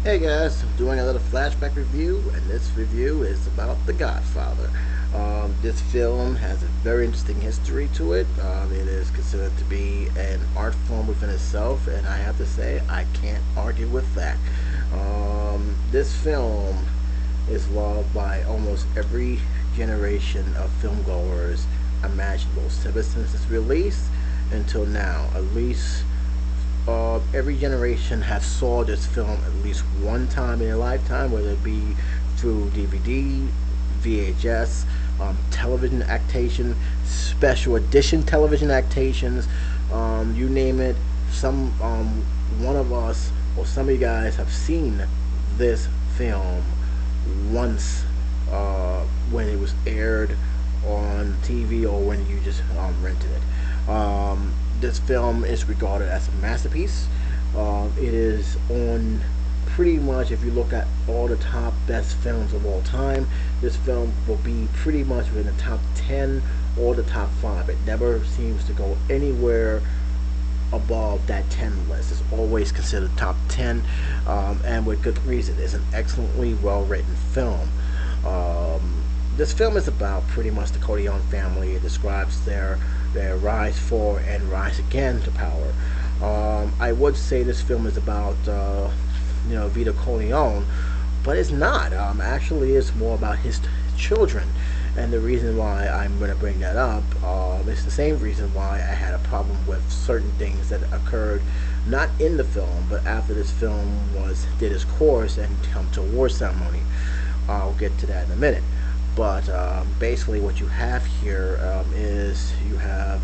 Hey guys, I'm doing a little flashback review, and this review is about The Godfather. This film has a very interesting history to it. It is considered to be an art form within itself, and I have to say, I can't argue with that. This film is loved by almost every generation of filmgoers imaginable, ever since its release until now. At least every generation has saw this film at least one time in their lifetime, whether it be through DVD, VHS, television actation, special edition television actations, you name it. Some one of us or some of you guys have seen this film once when it was aired on TV or when you just rented it. This film is regarded as a masterpiece. It is on pretty much, if you look at all the top best films of all time, this film will be pretty much within the top 10 or the top 5. It never seems to go anywhere above that 10 list. It's always considered top 10, and with good reason. It's an excellently well written film. This film is about pretty much the Corleone family. It describes their rise for and rise again to power. I would say this film is about Vito Corleone, but it's not. Actually, it's more about his children. And the reason why I'm going to bring that up is the same reason why I had a problem with certain things that occurred not in the film, but after this film did its course and come to award ceremony. I'll get to that in a minute. But basically, what you have here is you have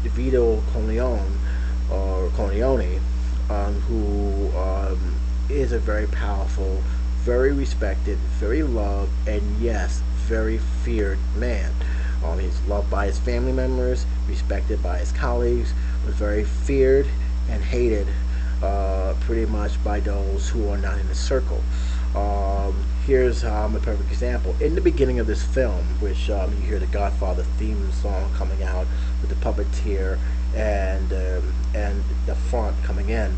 Vito Corleone or Corleone, who is a very powerful, very respected, very loved, and yes, very feared man. He's loved by his family members, respected by his colleagues, but very feared and hated pretty much by those who are not in his circle. Here's a perfect example. In the beginning of this film, which you hear the Godfather theme song coming out with the puppeteer and the font coming in,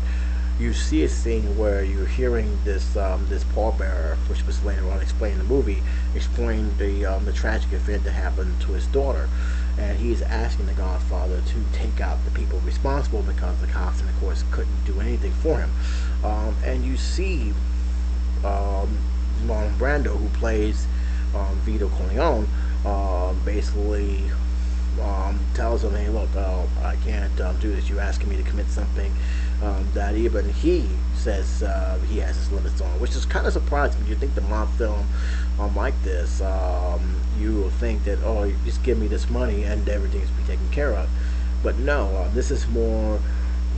you see a scene where you're hearing this pallbearer, which was later on explained in the movie, explain the tragic event that happened to his daughter, and he's asking the Godfather to take out the people responsible because the cops, and of course, couldn't do anything for him. And you see Marlon Brando, who plays Vito Corleone, basically tells him, "Hey, look, I can't do this. You're asking me to commit something that even he says he has his limits on," which is kind of surprising. You think the mob film like this, you will think that, oh, you just give me this money and everything's be taken care of. But no, this is more.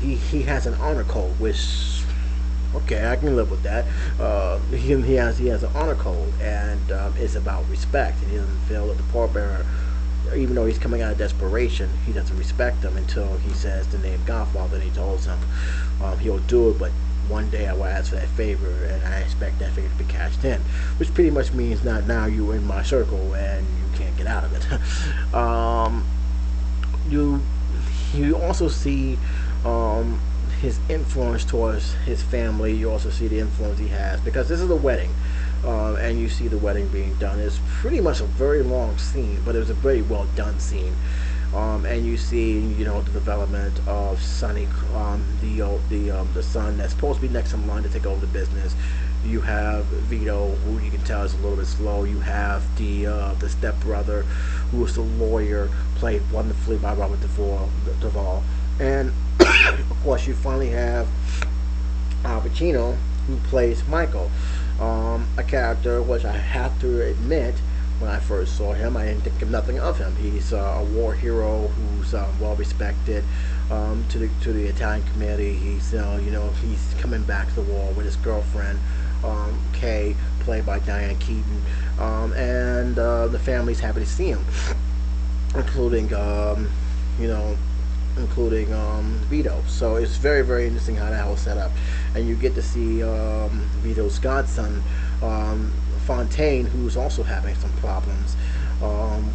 He has an honor code, which, okay, I can live with that. He has an honor code, and it's about respect. And he doesn't feel that the pallbearer, even though he's coming out of desperation, he doesn't respect him until he says the name Godfather, and he tells him he'll do it, but one day I will ask for that favor, and I expect that favor to be cashed in, which pretty much means not now you're in my circle and you can't get out of it. You also see his influence towards his family. You also see the influence he has because this is a wedding, and you see the wedding being done. It's pretty much a very long scene, but it was a very well done scene. And you see, the development of Sonny, the son that's supposed to be next in line to take over the business. You have Vito, who you can tell is a little bit slow. You have the stepbrother, who is the lawyer, played wonderfully by Robert Duvall. And of course, you finally have Al Pacino, who plays Michael, a character which I have to admit, when I first saw him, I didn't think of nothing of him. He's a war hero who's well respected to the Italian community. He's coming back to the war with his girlfriend, Kay, played by Diane Keaton, and the family's happy to see him, including Vito. So it's very, very interesting how that was set up. And you get to see Vito's godson, Fontaine, who's also having some problems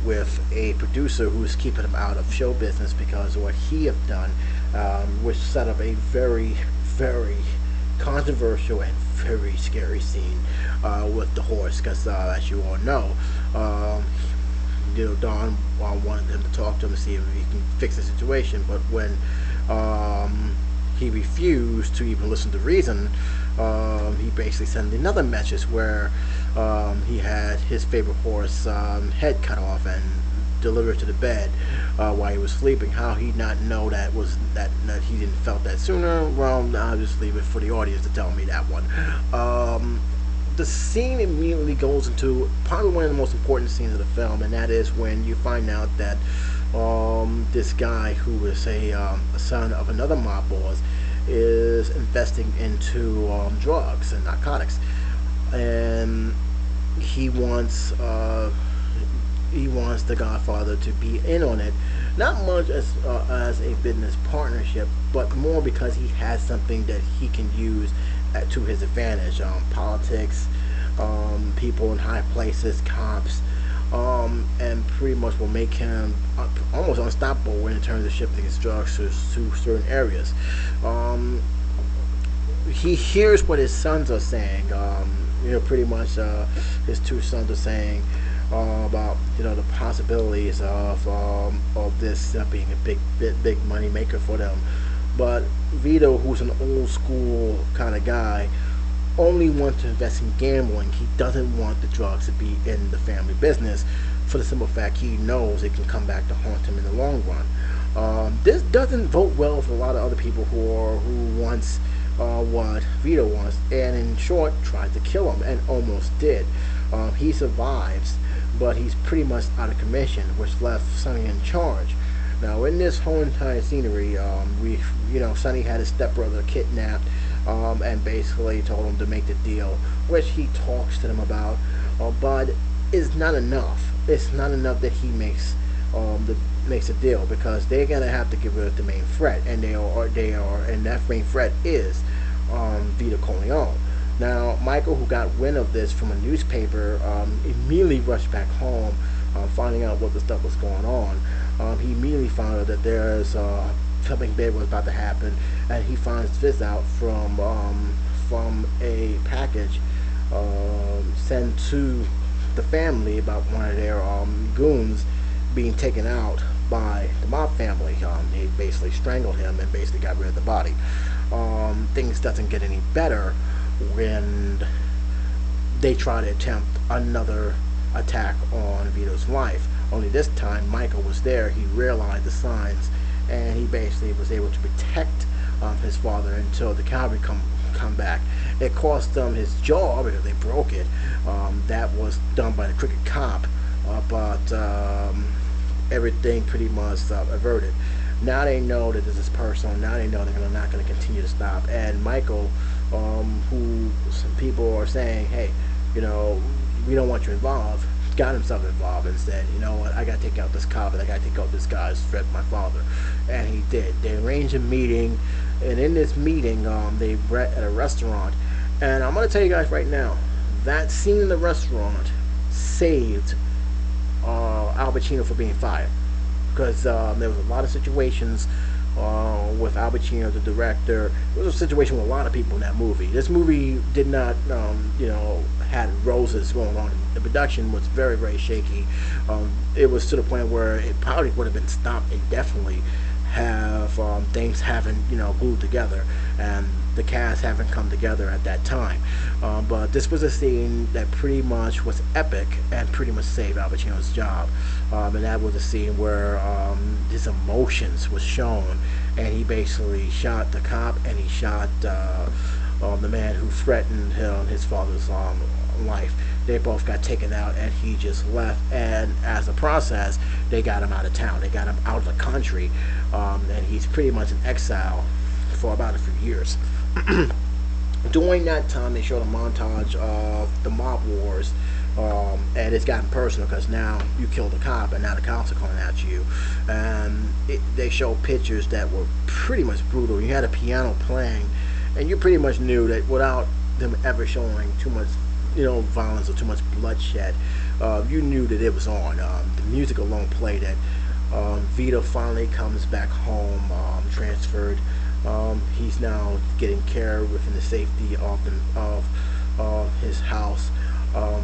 with a producer who's keeping him out of show business because of what he have done, which set up a very, very controversial and very scary scene with the horse, because as you all know, um, Don wanted him to talk to him to see if he can fix the situation, but when he refused to even listen to reason, he basically sent another message where he had his favorite horse head cut off and delivered to the bed while he was sleeping. How he not know that he didn't felt that sooner? Well, I'll just leave it for the audience to tell me that one. The scene immediately goes into probably one of the most important scenes of the film, and that is when you find out that this guy who is a son of another mob boss is investing into drugs and narcotics, and he wants the Godfather to be in on it, not much as a business partnership, but more because he has something that he can use to his advantage. Politics, people in high places, cops, and pretty much will make him almost unstoppable in terms of shipping his drugs to certain areas. He hears what his sons are saying. Pretty much his two sons are saying about the possibilities of this being a big money maker for them. But Vito, who's an old school kind of guy, only wants to invest in gambling. He doesn't want the drugs to be in the family business, for the simple fact he knows it can come back to haunt him in the long run. This doesn't vote well for a lot of other people who wants what Vito wants, and in short, tried to kill him and almost did. He survives, but he's pretty much out of commission, which left Sonny in charge. Now, in this whole entire scenery, Sonny had his stepbrother kidnapped, and basically told him to make the deal, which he talks to them about, but it's not enough. It's not enough that he makes a deal, because they're gonna have to get rid of the main threat, and and that main threat is Vito Corleone. Now, Michael, who got wind of this from a newspaper, immediately rushed back home, finding out what the stuff was going on. He immediately found out that there's something big was about to happen, and he finds this out from a package sent to the family about one of their goons being taken out by the mob family. They basically strangled him and basically got rid of the body. Things doesn't get any better when they try to attempt another attack on Vito's life. Only this time, Michael was there. He realized the signs, and he basically was able to protect his father until the cavalry come back. It cost them his jaw because they broke it. That was done by the crooked cop, but everything pretty much averted. Now they know that this is personal. Now they know they're not going to continue to stop. And Michael, who some people are saying, hey, we don't want you involved, got himself involved and said, you know what, I got to take out this cop, and I got to take out this guy who's threatened my father. And he did. They arranged a meeting, and in this meeting, they met at a restaurant. And I'm going to tell you guys right now, that scene in the restaurant saved Al Pacino for being fired, because there was a lot of situations with Al Pacino, the director. It was a situation with a lot of people in that movie. This movie did not, had roses going on. The production was very, very shaky. It was to the point where it probably would have been stopped indefinitely have things haven't, glued together, and the cast haven't come together at that time. But this was a scene that pretty much was epic and pretty much saved Al Pacino's job. And that was a scene where his emotions was shown, and he basically shot the cop, and he shot the man who threatened his father's life. They both got taken out, and he just left. And as a process, they got him out of town. They got him out of the country, and he's pretty much in exile for about a few years. During that time, they showed a montage of the mob wars, and it's gotten personal because now you killed a cop, and now the cops are coming at you. And they show pictures that were pretty much brutal. You had a piano playing, and you pretty much knew that without them ever showing too much violence or too much bloodshed, you knew that it was on. The music alone played it. Vito finally comes back home, transferred He's now getting care within the safety of his house.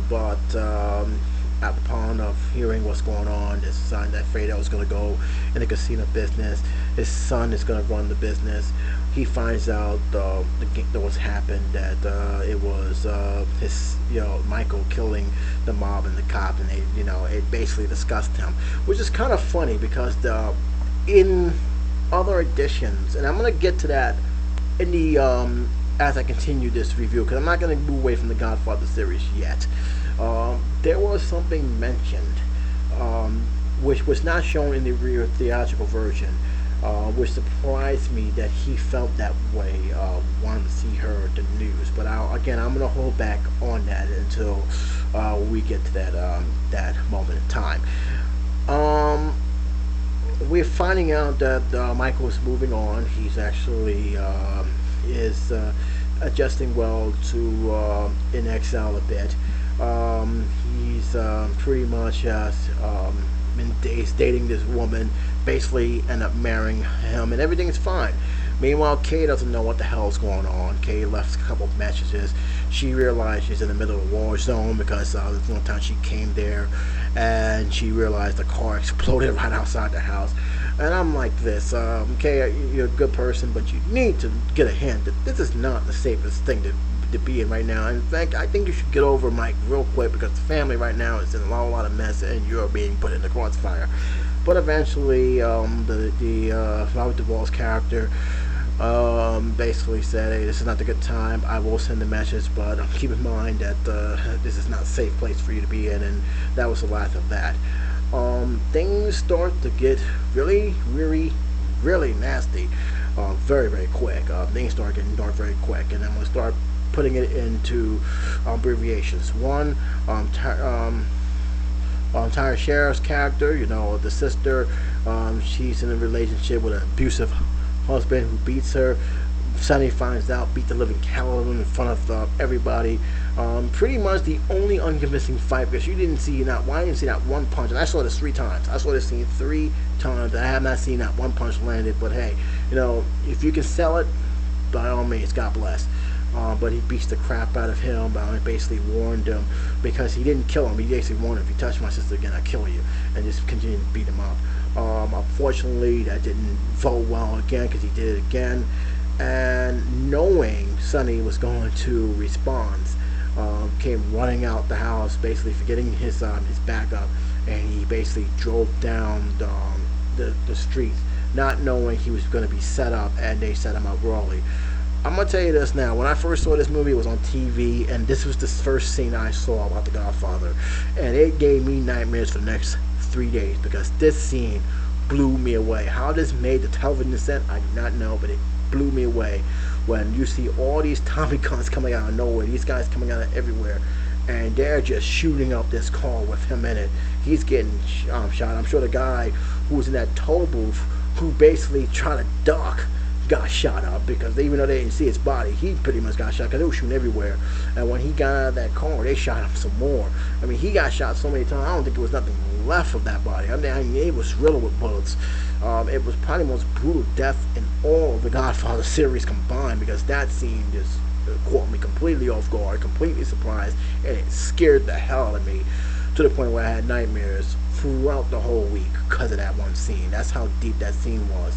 But upon of hearing what's going on, his son that Fredo was going to go in the casino business. His son is going to run the business. He finds out what's happened, that it was his Michael killing the mob and the cop, and it basically disgusted him, which is kind of funny because in other editions, and I'm gonna get to that in the as I continue this review, because I'm not gonna move away from the Godfather series yet. There was something mentioned, which was not shown in the real theatrical version, which surprised me that he felt that way, wanted to see her at the news. But I'm going to hold back on that until we get to that moment in time. We're finding out that Michael is moving on. He's actually is adjusting well to in exile a bit. He's pretty much he's dating this woman, basically end up marrying him, and everything is fine. Meanwhile, Kay doesn't know what the hell's going on. Kay left a couple of messages. She realized she's in the middle of a war zone because this one time she came there and she realized the car exploded right outside the house. And I'm like this, Kay, you're a good person, but you need to get a hint that this is not the safest thing to be in right now. In fact, I think you should get over Mike real quick because the family right now is in a lot of mess and you're being put in the crossfire. But eventually, Robert Duvall's character basically said, "Hey, this is not the good time. I will send a message, but keep in mind that this is not a safe place for you to be in." And that was the last of that. Things start to get really, really, really nasty, very, very quick. Things start getting dark very quick, and I'm gonna start putting it into abbreviations. One, Tyra Sheriff's character, the sister, she's in a relationship with an abusive husband who beats her. Sonny finds out, beat the living hell out of him in front of everybody. Pretty much the only unconvincing fight, because I didn't see not one punch, and I saw this 3 times. I saw this scene 3 times, and I have not seen that one punch landed. But hey, if you can sell it, by all means, God bless. But he beats the crap out of him, and basically warned him, because he didn't kill him. He basically warned him, if you touch my sister again, I'll kill you, and just continued to beat him up. Unfortunately, that didn't vote well again, because he did it again. And knowing Sonny was going to respond, came running out the house, basically forgetting his backup, and he basically drove down the streets, not knowing he was going to be set up, and they set him up rawly. I'm gonna tell you this now. When I first saw this movie, it was on TV, and this was the first scene I saw about The Godfather, and it gave me nightmares for the next 3 days, because this scene blew me away. How this made the television set, I do not know, but it blew me away. When you see all these Tommy guns coming out of nowhere, these guys coming out of everywhere, and they're just shooting up this car with him in it. He's getting shot. I'm sure the guy who was in that toll booth, who basically tried to duck, got shot up, because even though they didn't see his body, he pretty much got shot, because they were shooting everywhere. And when he got out of that car, they shot him some more. I mean, he got shot so many times, I don't think there was nothing left of that body. I mean, it was riddled with bullets. It was probably the most brutal death in all of the Godfather series combined, because that scene just caught me completely off guard, completely surprised, and it scared the hell out of me, to the point where I had nightmares throughout the whole week because of that one scene. That's how deep that scene was.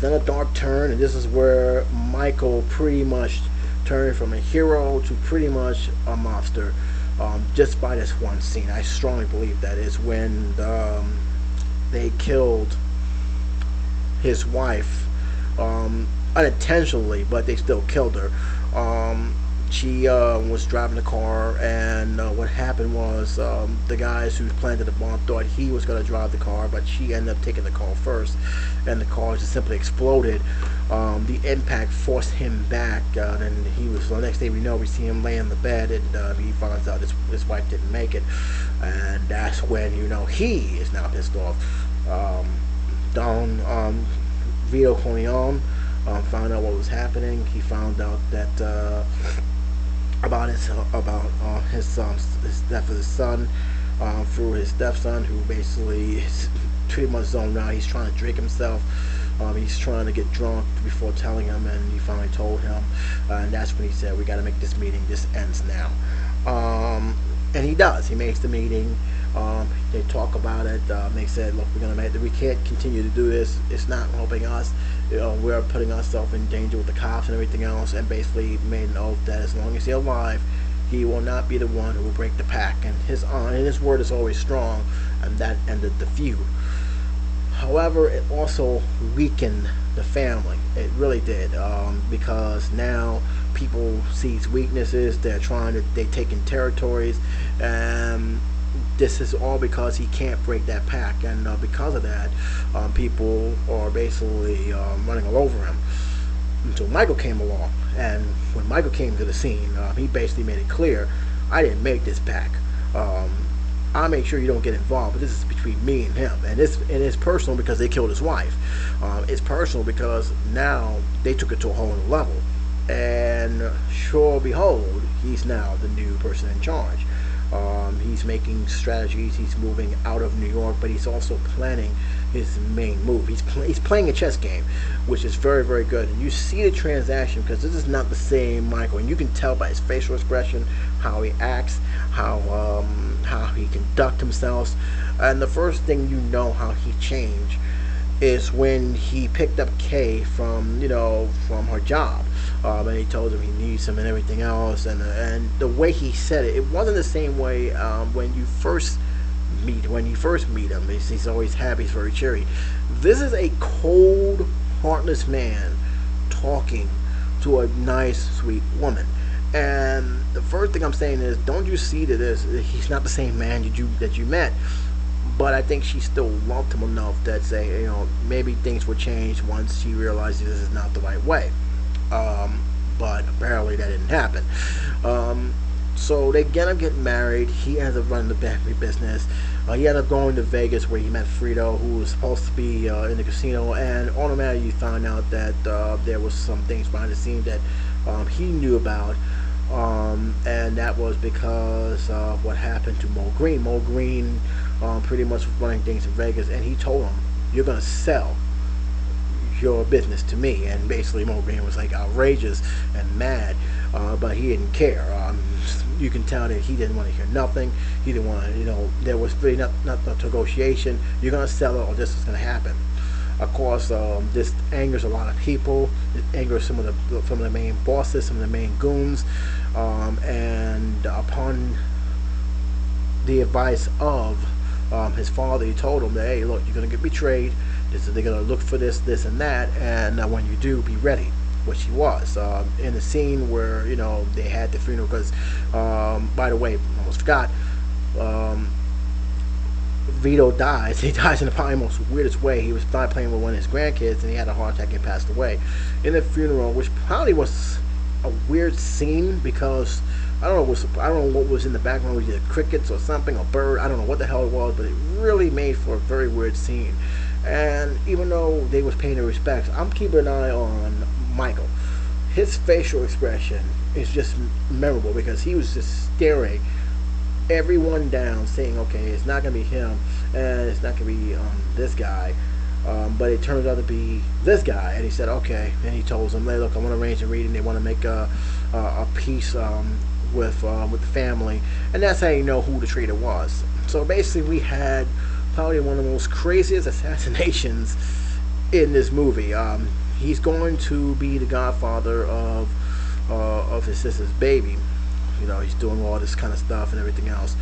Then a dark turn, and this is where Michael pretty much turned from a hero to pretty much a monster, just by this one scene. I strongly believe that is when they killed his wife, unintentionally, but they still killed her. She was driving the car, and what happened was the guys who planted the bomb thought he was going to drive the car, but she ended up taking the car first, and the car just simply exploded. The impact forced him back, and the next thing we see him laying in the bed, and he finds out his wife didn't make it, and that's when he is now pissed off. Don Vito Corleone found out what was happening. He found out that about his death of his son, through his stepson, who basically is pretty much zoned out. He's trying to drink himself He's trying to get drunk before telling him, and he finally told him, and that's when he said, "We got to make this meeting. This ends now." And he does. He makes the meeting. They talk about it. They said, "Look, we can't continue to do this. It's not helping us. We're putting ourselves in danger with the cops and everything else." And basically made an oath that as long as he's alive, he will not be the one who will break the pact. And his word is always strong, and that ended the feud. However, it also weakened the family. It really did, because now people see weaknesses. They're taking territories, and this is all because he can't break that pact. And because of that, people are basically running all over him. Until Michael came along, and when Michael came to the scene, he basically made it clear, "I didn't make this pact. I'll make sure you don't get involved, but this is between me and him." And it's personal because they killed his wife. It's personal because now they took it to a whole new level. And sure behold, he's now the new person in charge. He's making strategies. He's moving out of New York, but he's also planning his main move. He's playing a chess game, which is very, very good. And you see the transaction because this is not the same Michael, and you can tell by his facial expression, how he acts, how he conducts himself. And the first thing you know how he changed is when he picked up Kay from her job, and he told him he needs him and everything else. And the way he said it, it wasn't the same way when you first meet him. He's always happy, he's very cheery. This is a cold, heartless man talking to a nice, sweet woman. And the first thing I'm saying is, don't you see that he's not the same man that you met? But I think she still loved him enough that say, maybe things would change once she realizes this is not the right way. But apparently that didn't happen. So they end up getting married. He ends up running the bakery business. He ended up going to Vegas where he met Frito, who was supposed to be in the casino. And automatically you find out that there was some things behind the scenes that he knew about. And that was because of what happened to Mo Green. Mo Green pretty much was running things in Vegas, and he told him, "You're going to sell your business to me." And basically Mo Green was like outrageous and mad, but he didn't care. You can tell that he didn't want to hear nothing. He didn't want to, there was really not a negotiation. You're going to sell it or this is going to happen. Of course, this angers a lot of people. It angers some of the main bosses, some of the main goons, and upon the advice of his father, he told him that, "Hey, look, you're going to get betrayed. They're going to look for this, and that, and when you do, be ready." Which he was. In the scene where they had the funeral, because by the way, I almost forgot. Vito dies. He dies in the probably most weirdest way. He was playing with one of his grandkids, and he had a heart attack and passed away in the funeral, which probably was a weird scene because I don't know what was in the background. Was it crickets or something, or bird? I don't know what the hell it was, but it really made for a very weird scene. And even though they was paying their respects, I'm keeping an eye on Michael. His facial expression is just memorable because he was just staring everyone down, saying, "Okay, it's not gonna be him, and it's not gonna be this guy, but it turns out to be this guy." And he said, "Okay," and he told them, "Hey, look, I want to arrange a reading. They want to make a piece with the family," and that's how you know who the traitor was. So basically, we had probably one of the most craziest assassinations in this movie. He's going to be the godfather of his sister's baby. He's doing all this kind of stuff and everything else.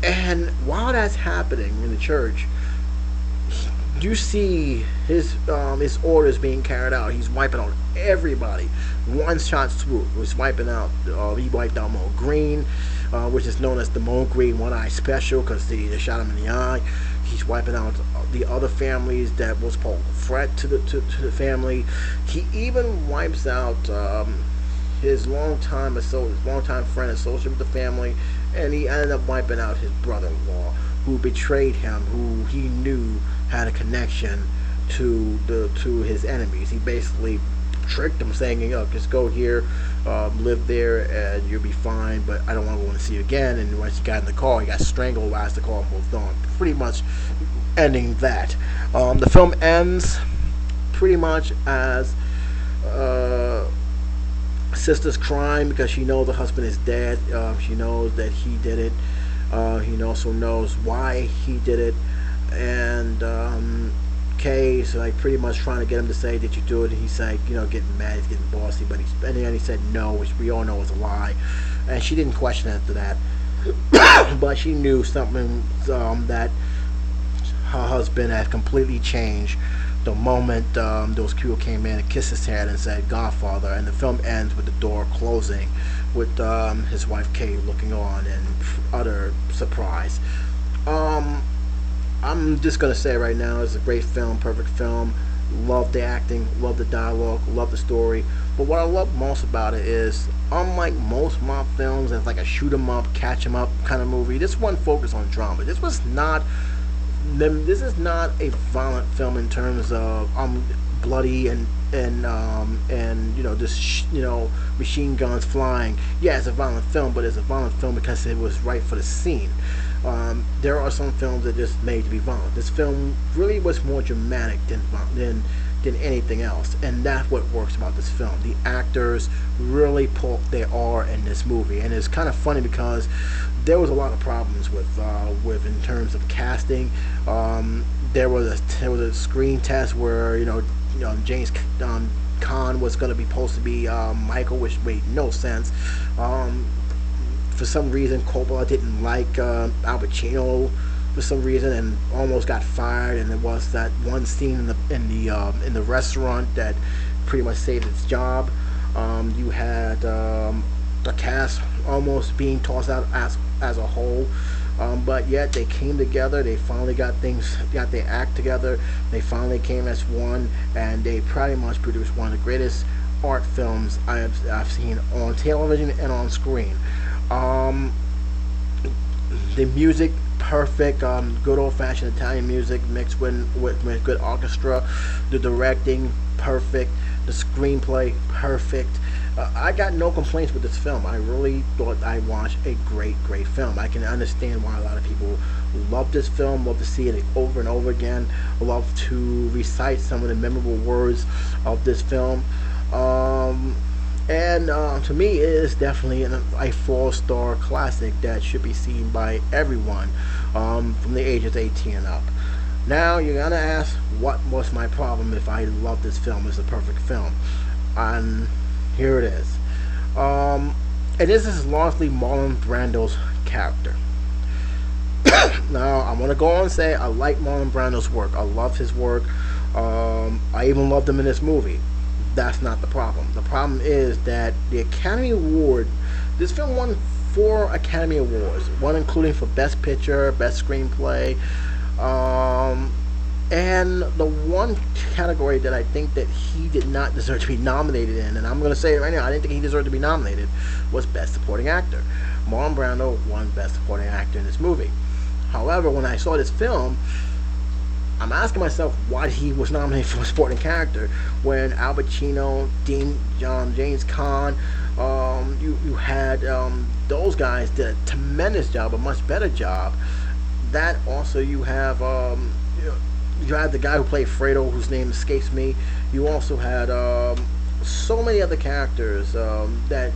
And while that's happening in the church, you see his orders being carried out. He's wiping out everybody. One shot swoop. He wiped out Mo Green, which is known as the Mo Green One Eye Special because they shot him in the eye. He's wiping out the other families that was posed a threat to the family. He even wipes out his longtime friend, associate with the family, and he ended up wiping out his brother-in-law, who betrayed him, who he knew had a connection to his enemies. He basically tricked him, saying, "Just go here, live there, and you'll be fine. But I don't want to see you again." And once he got in the car, he got strangled as the car moved on, pretty much ending that. The film ends pretty much as uh, sister's crying because she knows the husband is dead. She knows that he did it. He also knows why he did it, and Kay is like pretty much trying to get him to say, "Did you do it?" And he's like, getting mad, he's getting bossy, but and then he said no, which we all know was a lie, and she didn't question after that, but she knew something that her husband had completely changed the moment those people came in and kissed his hand and said Godfather, and the film ends with the door closing with his wife Kay looking on in utter surprise. I'm just gonna say right now, it's a great film, perfect film. Love the acting, love the dialogue, love the story. But what I love most about it is, unlike most mob films, it's like a shoot 'em up, catch 'em up kind of movie. This one focused on drama. This is not a violent film in terms of bloody and just machine guns flying. Yeah, it's a violent film, but it's a violent film because it was right for the scene. There are some films that just made to be violent. This film really was more dramatic than anything else, and that's what works about this film. The actors really pulled their R in this movie, and it's kind of funny because there was a lot of problems with in terms of casting. There was a screen test where James Caan was going to be supposed to be Michael, which made no sense. For some reason, Coppola didn't like Al Pacino for some reason, and almost got fired. And there was that one scene in the restaurant that pretty much saved its job. You had the cast almost being tossed out as a whole. But yet they came together. They finally got their act together. They finally came as one, and they pretty much produced one of the greatest art films I've seen on television and on screen. The music perfect, good old-fashioned Italian music mixed with good orchestra. The directing perfect. The screenplay perfect. I got no complaints with this film. I really thought I watched a great film. I can understand why a lot of people love this film, love to see it over and over again, love to recite some of the memorable words of this film. And to me, it is definitely a 4-star classic that should be seen by everyone from the ages 18 and up. Now, you're going to ask, what was my problem if I love this film as a perfect film? And here it is. And this is largely Marlon Brando's character. Now, I'm going to go on and say I like Marlon Brando's work. I love his work. I even loved him in this movie. That's not the problem. The problem is that the Academy Award, this film won 4 Academy Awards, one including for Best Picture, Best Screenplay, and the one category that I think that he did not deserve to be nominated in, and I'm going to say it right now, I didn't think he deserved to be nominated, was Best Supporting Actor. Marlon Brando won Best Supporting Actor in this movie. However, when I saw this film, I'm asking myself why he was nominated for a supporting character when Al Pacino, James Caan, you had those guys did a tremendous job, a much better job. That also you have you had the guy who played Fredo, whose name escapes me. You also had so many other characters that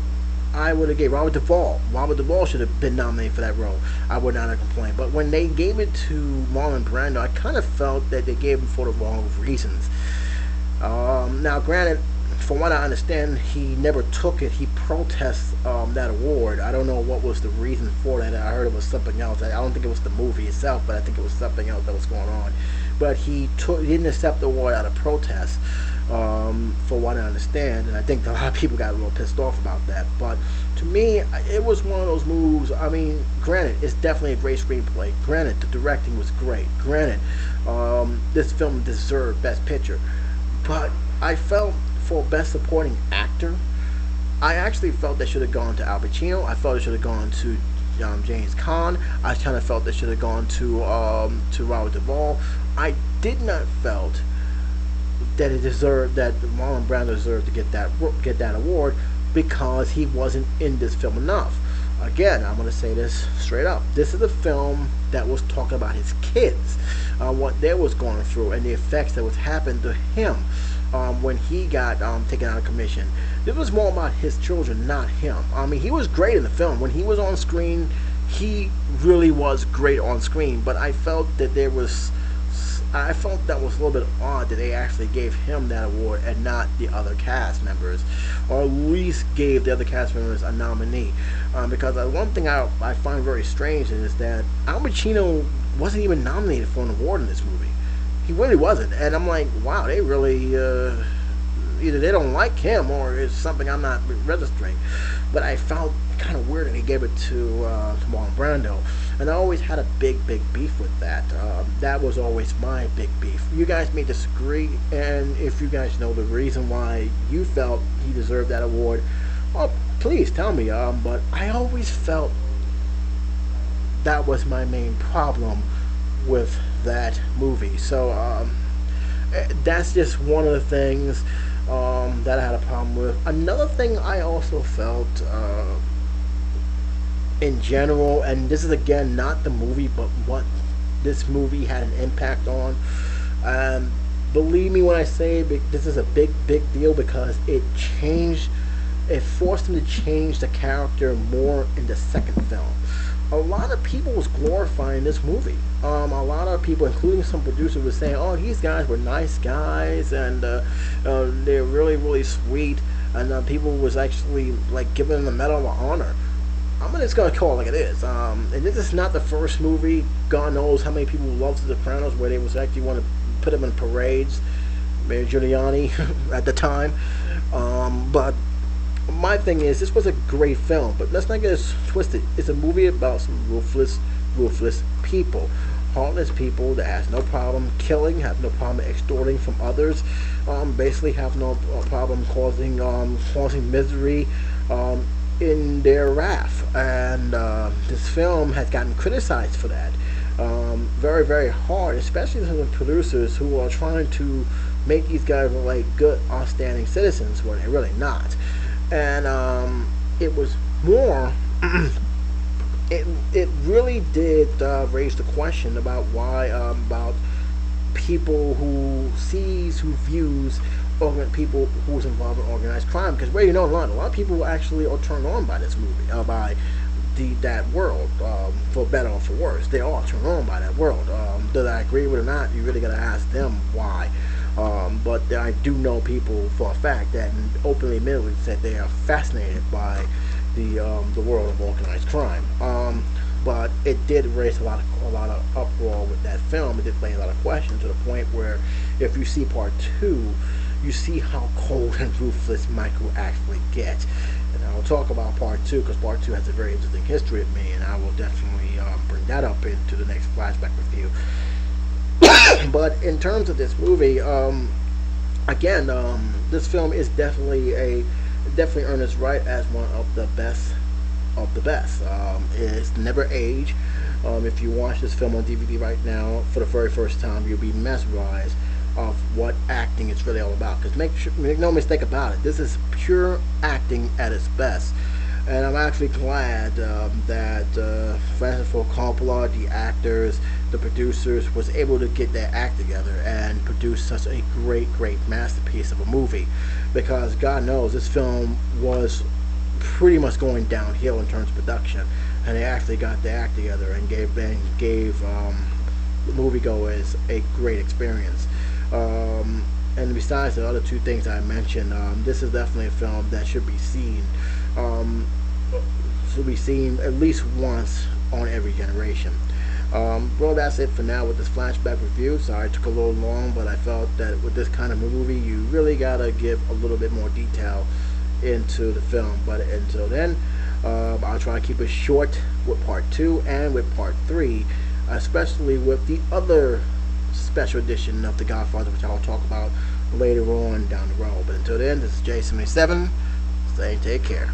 I would have gave Robert Duvall. Robert Duvall should have been nominated for that role. I would not have complained. But when they gave it to Marlon Brando, I kind of felt that they gave him for the wrong reasons. Now, granted, from what I understand, he never took it. He protests that award. I don't know what was the reason for that. I heard it was something else. I don't think it was the movie itself, but I think it was something else that was going on. But he didn't accept the award out of protest, for what I understand, and I think a lot of people got a little pissed off about that. But to me, it was one of those moves. I mean, granted, it's definitely a great screenplay. Granted, the directing was great. Granted, this film deserved Best Picture. But I felt for Best Supporting Actor, I actually felt that should have gone to Al Pacino. I felt it should have gone to James Caan. I kind of felt that should have gone to Robert Duvall. I did not felt that Marlon Brando deserved to get that award because he wasn't in this film enough. Again, I'm going to say this straight up. This is a film that was talking about his kids, what they was going through, and the effects that was happening to him. when he got taken out of commission. It was more about his children, not him. I mean, he was great in the film. When he was on screen, he really was great on screen. But I felt that was a little bit odd that they actually gave him that award and not the other cast members, or at least gave the other cast members a nominee. Because one thing I find very strange is that Al Pacino wasn't even nominated for an award in this movie. He really wasn't, and I'm like, wow, they really either they don't like him or it's something I'm not registering. But I felt kind of weird that he gave it to Marlon Brando, and I always had a big beef with that. That was always my big beef. You guys may disagree, and if you guys know the reason why you felt he deserved that award, well, please tell me. But I always felt that was my main problem with that movie. So that's just one of the things that I had a problem with. Another thing I also felt in general, and this is again not the movie, but what this movie had an impact on. Believe me when I say this is a big deal, because it forced him to change the character more in the second film. A lot of people was glorifying this movie. A lot of people, including some producers, were saying, "Oh, these guys were nice guys, and they're really sweet." And people was actually like giving them the Medal of Honor. I'm just gonna call it like it is. And this is not the first movie. God knows how many people loved The Sopranos, where they was actually want to put them in parades. Mayor Giuliani at the time, but. My thing is, this was a great film, but let's not get it twisted. It's a movie about some ruthless people, heartless people that has no problem killing, have no problem extorting from others, basically have no problem causing misery in their wrath. And this film has gotten criticized for that very hard, especially some of the producers who are trying to make these guys look like good, outstanding citizens when they're really not. And it was more it really did raise the question about why about people who views people who's involved in organized crime, because a lot of people actually are turned on by this movie, by that world, for better or for worse. They are turned on by that world. Did I agree with it or not? You really gotta ask them why. But I do know people for a fact that openly admitted that they are fascinated by the world of organized crime. But it did raise a lot of uproar with that film. It did raise a lot of questions, to the point where if you see part 2, you see how cold and ruthless Michael actually gets. And I'll talk about part 2, because part 2 has a very interesting history of me, and I will definitely bring that up into the next flashback review. But in terms of this movie, again, this film is definitely earned its right as one of the best of the best. It's never age. If you watch this film on DVD right now for the very first time, you'll be mesmerized of what acting is really all about. Because make no mistake about it, this is pure acting at its best. And I'm actually glad that Francis Ford Coppola, the actors, the producers, was able to get their act together and produce such a great masterpiece of a movie. Because God knows this film was pretty much going downhill in terms of production, and they actually got their act together and gave moviegoers a great experience. And besides the other two things I mentioned, this is definitely a film that should be seen. Should be seen at least once on every generation. Well, that's it for now with this flashback review. Sorry it took a little long, but I felt that with this kind of movie, you really gotta give a little bit more detail into the film. But until then, I'll try to keep it short with part 2 and with part 3, especially with the other special edition of The Godfather, which I'll talk about later on down the road. But until then, this is J77. Say take care.